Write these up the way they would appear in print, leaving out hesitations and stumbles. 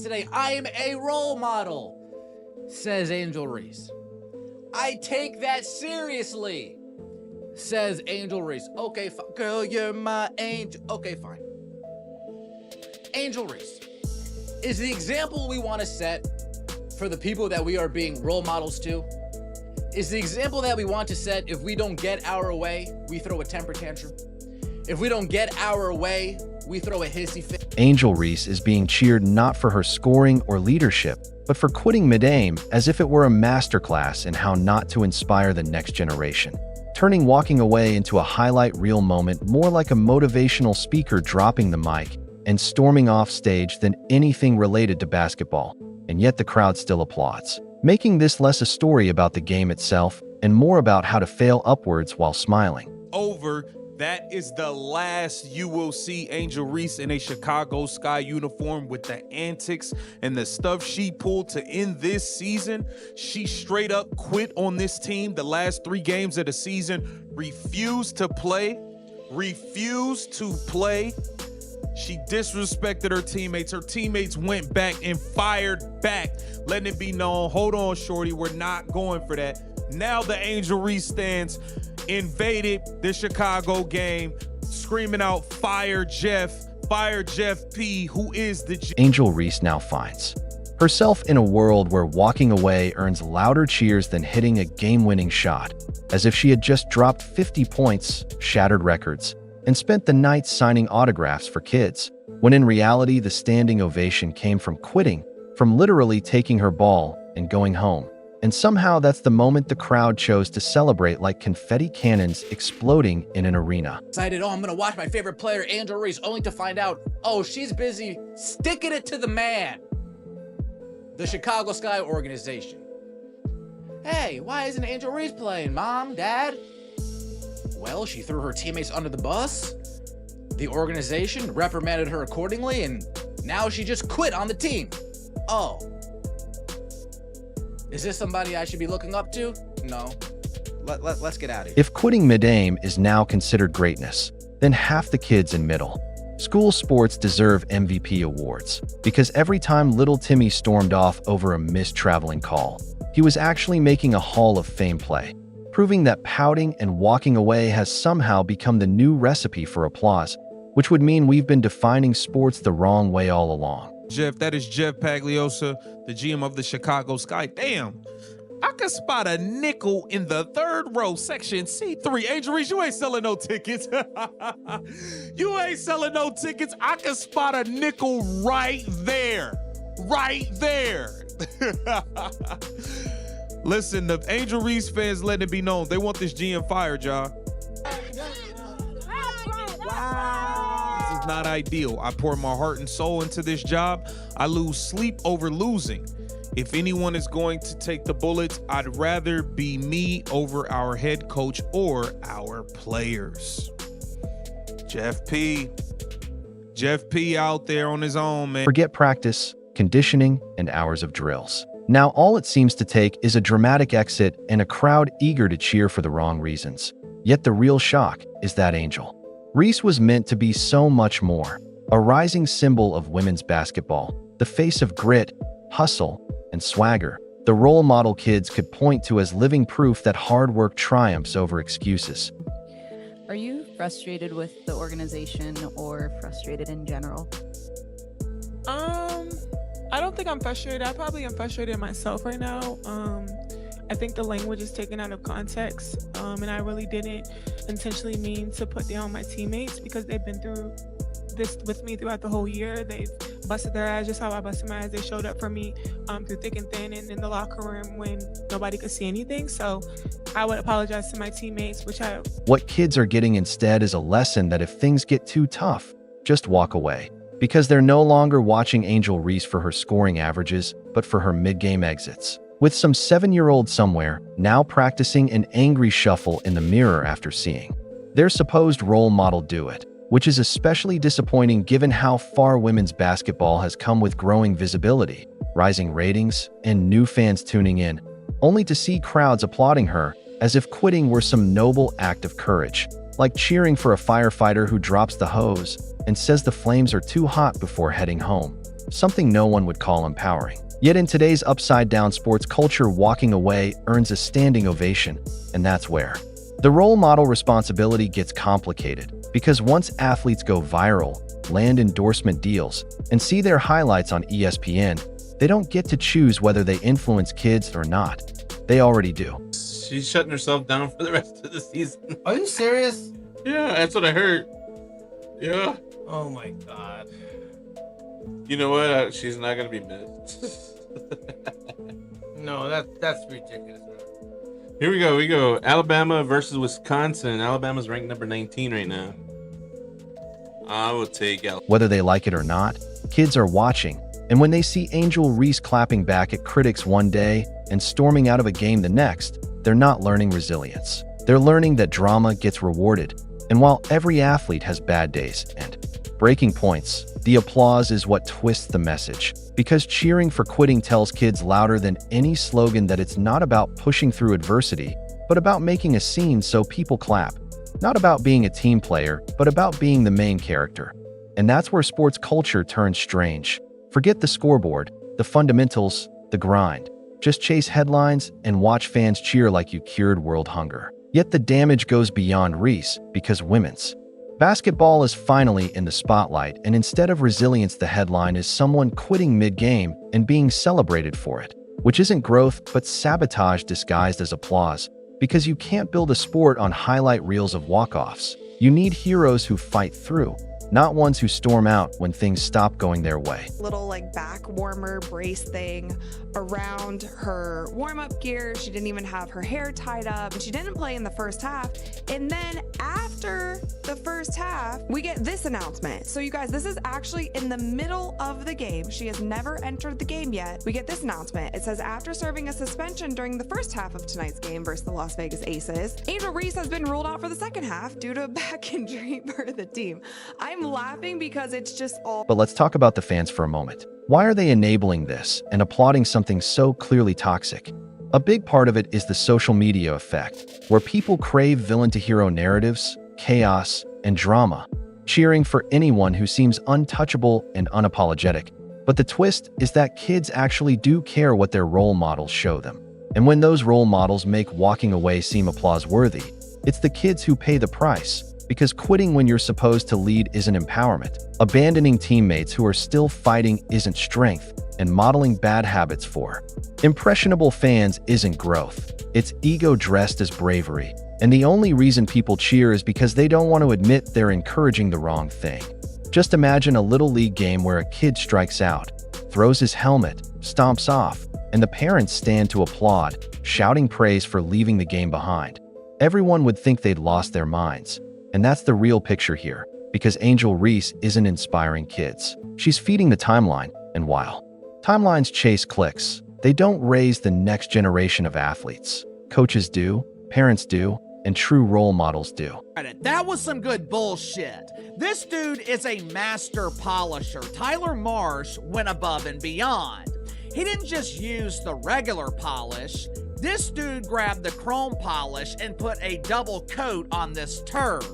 Today, I am a role model, says Angel Reese. I take that seriously, says Angel Reese. Okay, girl, you're my angel. Okay, fine. Angel Reese is the example we want to set for the people that we are being role models to. Is the example that we want to set. If we don't get our way, we throw a temper tantrum. If we don't get our way, we throw a hissy fit. Angel Reese is being cheered not for her scoring or leadership, but for quitting mid-aim as if it were a masterclass in how not to inspire the next generation, turning walking away into a highlight reel moment more like a motivational speaker dropping the mic and storming off stage than anything related to basketball, and yet the crowd still applauds, making this less a story about the game itself and more about how to fail upwards while smiling. That is the last you will see Angel Reese in a Chicago Sky uniform with the antics and the stuff she pulled to end this season. She straight up quit on this team the last 3 games of the season, refused to play. She disrespected her teammates. Her teammates went back and fired back, letting it be known, hold on, shorty, we're not going for that. Now the Angel Reese stands invaded the Chicago game, screaming out, fire Jeff P, who is the Angel Reese now finds herself in a world where walking away earns louder cheers than hitting a game-winning shot, as if she had just dropped 50 points, shattered records, and spent the night signing autographs for kids, when in reality the standing ovation came from quitting, from literally taking her ball and going home. And somehow that's the moment the crowd chose to celebrate like confetti cannons exploding in an arena. Decided, I'm gonna watch my favorite player, Angel Reese, only to find out, she's busy sticking it to the man. The Chicago Sky organization. Hey, why isn't Angel Reese playing, Mom, Dad? Well, she threw her teammates under the bus. The organization reprimanded her accordingly, and now she just quit on the team. Oh. Is this somebody I should be looking up to? No. Let's get out of here. If quitting mid-aim is now considered greatness, then half the kids in middle school sports deserve MVP awards, because every time little Timmy stormed off over a missed traveling call, he was actually making a Hall of Fame play, proving that pouting and walking away has somehow become the new recipe for applause, which would mean we've been defining sports the wrong way all along. Jeff, that is Jeff Pagliosa, the GM of the Chicago Sky. Damn, I could spot a nickel in the 3rd row, section C3. Angel Reese, you ain't selling no tickets. You ain't selling no tickets. I could spot a nickel right there. Right there. Listen, the Angel Reese fans letting it be known, they want this GM fired, y'all. Not ideal. I pour my heart and soul into this job. I lose sleep over losing. If anyone is going to take the bullets, I'd rather be me over our head coach or our players. Jeff P out there on his own, man. Forget practice, conditioning, and hours of drills. Now all it seems to take is a dramatic exit and a crowd eager to cheer for the wrong reasons. Yet the real shock is that Angel Reese was meant to be so much more, a rising symbol of women's basketball, the face of grit, hustle, and swagger, the role model kids could point to as living proof that hard work triumphs over excuses. Are you frustrated with the organization or frustrated in general? I don't think I'm frustrated. I probably am frustrated myself right now. I think the language is taken out of context, and I really didn't intentionally mean to put down my teammates because they've been through this with me throughout the whole year. They've busted their ass just how I busted my ass. They showed up for me through thick and thin and in the locker room when nobody could see anything. So I would apologize to my teammates, What kids are getting instead is a lesson that if things get too tough, just walk away. Because they're no longer watching Angel Reese for her scoring averages, but for her mid-game exits. With some 7-year-old somewhere now practicing an angry shuffle in the mirror after seeing their supposed role model do it, which is especially disappointing given how far women's basketball has come with growing visibility, rising ratings, and new fans tuning in, only to see crowds applauding her as if quitting were some noble act of courage, like cheering for a firefighter who drops the hose and says the flames are too hot before heading home. something no one would call empowering. Yet in today's upside-down sports culture, walking away earns a standing ovation, and that's where the role model responsibility gets complicated, because once athletes go viral, land endorsement deals, and see their highlights on ESPN, they don't get to choose whether they influence kids or not. They already do. She's shutting herself down for the rest of the season. Are you serious? Yeah, that's what I heard. Yeah. Oh my god. You know what? She's not gonna be missed. No, that's ridiculous, bro. Here we go. Alabama versus Wisconsin. Alabama's ranked number 19 right now. I will take Alabama. Whether they like it or not, kids are watching, and when they see Angel Reese clapping back at critics one day and storming out of a game the next, they're not learning resilience. They're learning that drama gets rewarded, and while every athlete has bad days and breaking points, the applause is what twists the message. Because cheering for quitting tells kids louder than any slogan that it's not about pushing through adversity, but about making a scene so people clap. Not about being a team player, but about being the main character. And that's where sports culture turns strange. Forget the scoreboard, the fundamentals, the grind. Just chase headlines and watch fans cheer like you cured world hunger. Yet the damage goes beyond Reese, because women's basketball is finally in the spotlight, and instead of resilience, the headline is someone quitting mid-game and being celebrated for it, which isn't growth but sabotage disguised as applause, because you can't build a sport on highlight reels of walk-offs. You need heroes who fight through, not ones who storm out when things stop going their way. Little like back warmer brace thing around her warm-up gear. She didn't even have her hair tied up, and she didn't play in the first half. And then after the first half, we get this announcement. So you guys, this is actually in the middle of the game. She has never entered the game yet. We get this announcement. It says, after serving a suspension during the first half of tonight's game versus the Las Vegas Aces, Angel Reese has been ruled out for the second half due to a back injury for the team. I'm laughing because it's just all. But let's talk about the fans for a moment. Why are they enabling this and applauding something so clearly toxic? A big part of it is the social media effect, where people crave villain-to-hero narratives, chaos, and drama, cheering for anyone who seems untouchable and unapologetic. But the twist is that kids actually do care what their role models show them. And when those role models make walking away seem applause-worthy, it's the kids who pay the price. Because quitting when you're supposed to lead isn't empowerment. Abandoning teammates who are still fighting isn't strength, and modeling bad habits for impressionable fans isn't growth. It's ego dressed as bravery. And the only reason people cheer is because they don't want to admit they're encouraging the wrong thing. Just imagine a little league game where a kid strikes out, throws his helmet, stomps off, and the parents stand to applaud, shouting praise for leaving the game behind. Everyone would think they'd lost their minds. And that's the real picture here, because Angel Reese isn't inspiring kids. She's feeding the timeline, and while timelines chase clicks, they don't raise the next generation of athletes. Coaches do, parents do, and true role models do. That was some good bullshit. This dude is a master polisher. Tyler Marsh went above and beyond. He didn't just use the regular polish. This dude grabbed the chrome polish and put a double coat on this turd.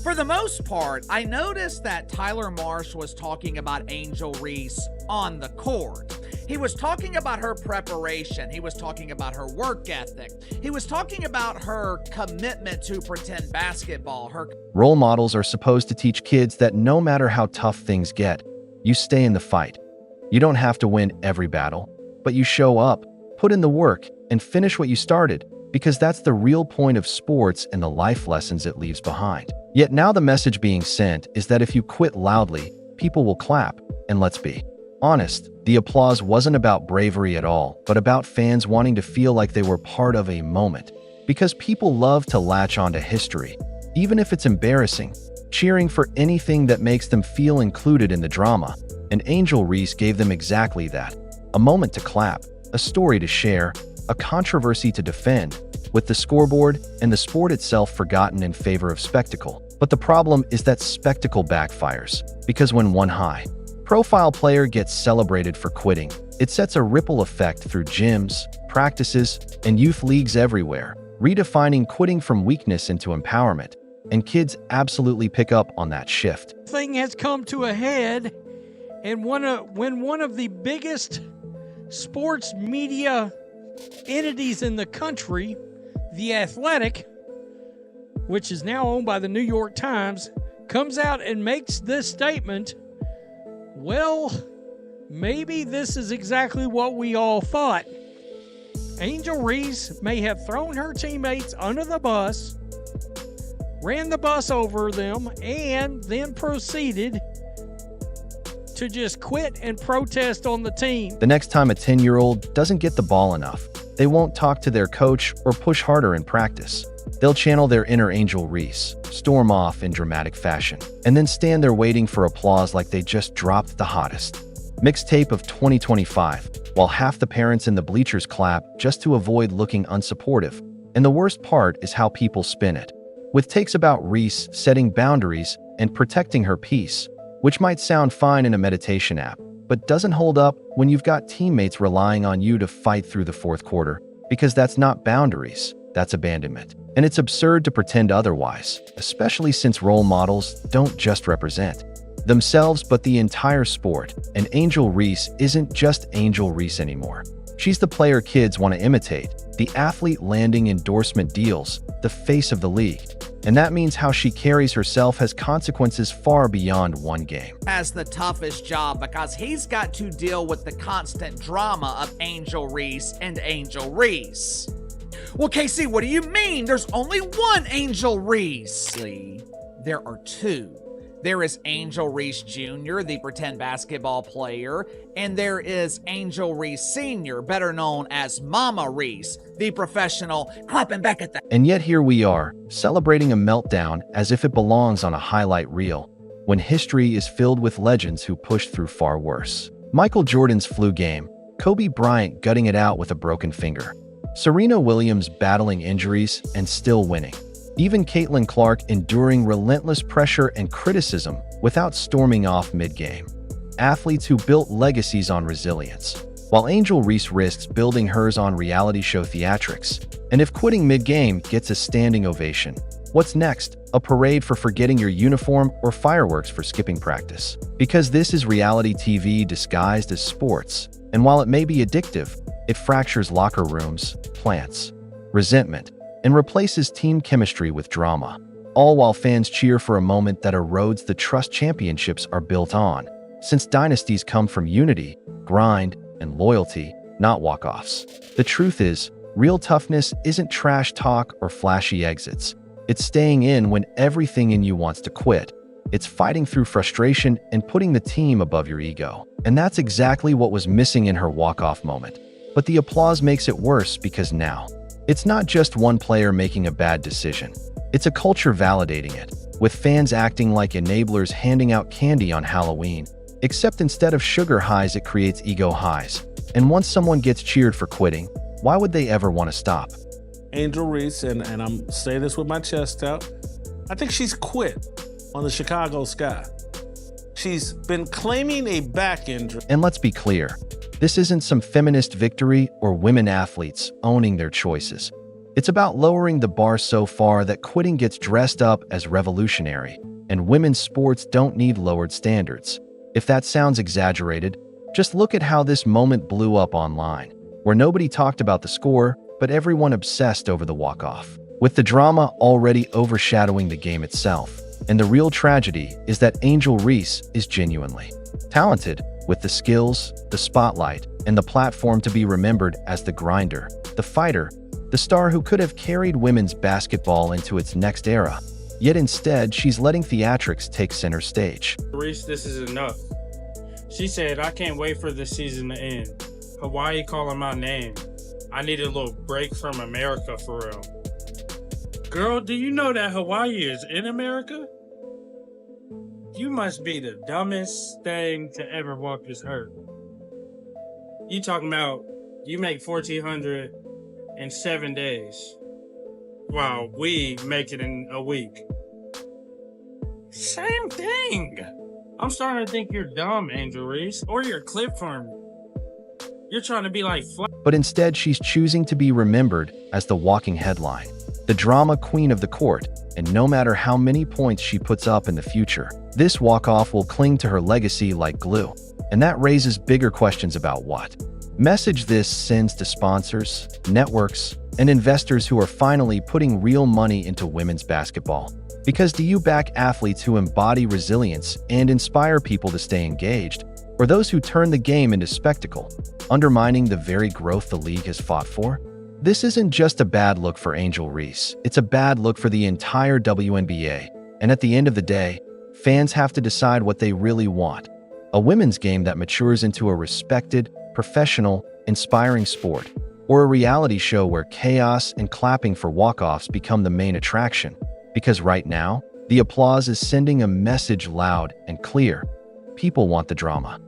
For the most part, I noticed that Tyler Marsh was talking about Angel Reese on the court. He was talking about her preparation. He was talking about her work ethic. He was talking about her commitment to pretend basketball. Role models are supposed to teach kids that no matter how tough things get, you stay in the fight. You don't have to win every battle, but you show up, put in the work, and finish what you started, because that's the real point of sports and the life lessons it leaves behind. Yet now the message being sent is that if you quit loudly, people will clap. And let's be honest, the applause wasn't about bravery at all, but about fans wanting to feel like they were part of a moment. Because people love to latch onto history, even if it's embarrassing, cheering for anything that makes them feel included in the drama. And Angel Reese gave them exactly that. A moment to clap, a story to share, a controversy to defend, with the scoreboard and the sport itself forgotten in favor of spectacle. But the problem is that spectacle backfires, because when one high-profile player gets celebrated for quitting, it sets a ripple effect through gyms, practices, and youth leagues everywhere, redefining quitting from weakness into empowerment. and kids absolutely pick up on that shift. Thing has come to a head, and when one of the biggest sports media entities in the country, The Athletic, which is now owned by the New York Times, comes out and makes this statement, well, maybe this is exactly what we all thought. Angel Reese may have thrown her teammates under the bus, ran the bus over them, and then proceeded to just quit and protest on the team. The next time a 10-year-old doesn't get the ball enough, they won't talk to their coach or push harder in practice. They'll channel their inner Angel Reese, storm off in dramatic fashion, and then stand there waiting for applause like they just dropped the hottest mixtape of 2025, while half the parents in the bleachers clap just to avoid looking unsupportive. And the worst part is how people spin it, with takes about Reese setting boundaries and protecting her peace, which might sound fine in a meditation app, but doesn't hold up when you've got teammates relying on you to fight through the fourth quarter, because that's not boundaries, that's abandonment. And it's absurd to pretend otherwise, especially since role models don't just represent themselves but the entire sport, and Angel Reese isn't just Angel Reese anymore. She's the player kids want to imitate, the athlete landing endorsement deals, the face of the league. And that means how she carries herself has consequences far beyond one game. Has the toughest job because he's got to deal with the constant drama of Angel Reese and Angel Reese. Well, Casey, what do you mean? There's only one Angel Reese. There are two. There is Angel Reese Jr., the pretend basketball player, and there is Angel Reese Sr., better known as Mama Reese, the professional clapping back at the... And yet here we are, celebrating a meltdown as if it belongs on a highlight reel, when history is filled with legends who pushed through far worse. Michael Jordan's flu game, Kobe Bryant gutting it out with a broken finger, Serena Williams battling injuries and still winning. Even Caitlin Clark enduring relentless pressure and criticism without storming off mid-game. Athletes who built legacies on resilience, while Angel Reese risks building hers on reality show theatrics. And if quitting mid-game gets a standing ovation, what's next? A parade for forgetting your uniform or fireworks for skipping practice? Because this is reality TV disguised as sports, and while it may be addictive, it fractures locker rooms, plants resentment, and replaces team chemistry with drama, all while fans cheer for a moment that erodes the trust championships are built on, since dynasties come from unity, grind, and loyalty, not walk-offs. The truth is, real toughness isn't trash talk or flashy exits. It's staying in when everything in you wants to quit. It's fighting through frustration and putting the team above your ego. And that's exactly what was missing in her walk-off moment. But the applause makes it worse because now, it's not just one player making a bad decision. It's a culture validating it, with fans acting like enablers handing out candy on Halloween. Except instead of sugar highs, it creates ego highs. And once someone gets cheered for quitting, why would they ever want to stop? Angel Reese, and I'm saying this with my chest out, I think she's quit on the Chicago Sky. She's been claiming a back injury. And let's be clear, this isn't some feminist victory or women athletes owning their choices. It's about lowering the bar so far that quitting gets dressed up as revolutionary, and women's sports don't need lowered standards. If that sounds exaggerated, just look at how this moment blew up online, where nobody talked about the score, but everyone obsessed over the walk-off, with the drama already overshadowing the game itself. And the real tragedy is that Angel Reese is genuinely talented, with the skills, the spotlight, and the platform to be remembered as the grinder, the fighter, the star who could have carried women's basketball into its next era. Yet instead, she's letting theatrics take center stage. Reese, this is enough. She said, I can't wait for the season to end. Hawaii calling my name. I need a little break from America for real. Girl, do you know that Hawaii is in America? You must be the dumbest thing to ever walk this earth. You talking about you make $1,400 in 7 days, while we make it in a week. Same thing. I'm starting to think you're dumb, Angel Reese, or you're clip farming. You're trying to be like... But instead, she's choosing to be remembered as the walking headline. the drama queen of the court, and no matter how many points she puts up in the future, this walk-off will cling to her legacy like glue. And that raises bigger questions about what message this sends to sponsors, networks, and investors who are finally putting real money into women's basketball. Because do you back athletes who embody resilience and inspire people to stay engaged, or those who turn the game into spectacle, undermining the very growth the league has fought for? This isn't just a bad look for Angel Reese, it's a bad look for the entire WNBA. And at the end of the day, fans have to decide what they really want. A women's game that matures into a respected, professional, inspiring sport, or a reality show where chaos and clapping for walk-offs become the main attraction. Because right now, the applause is sending a message loud and clear. People want the drama.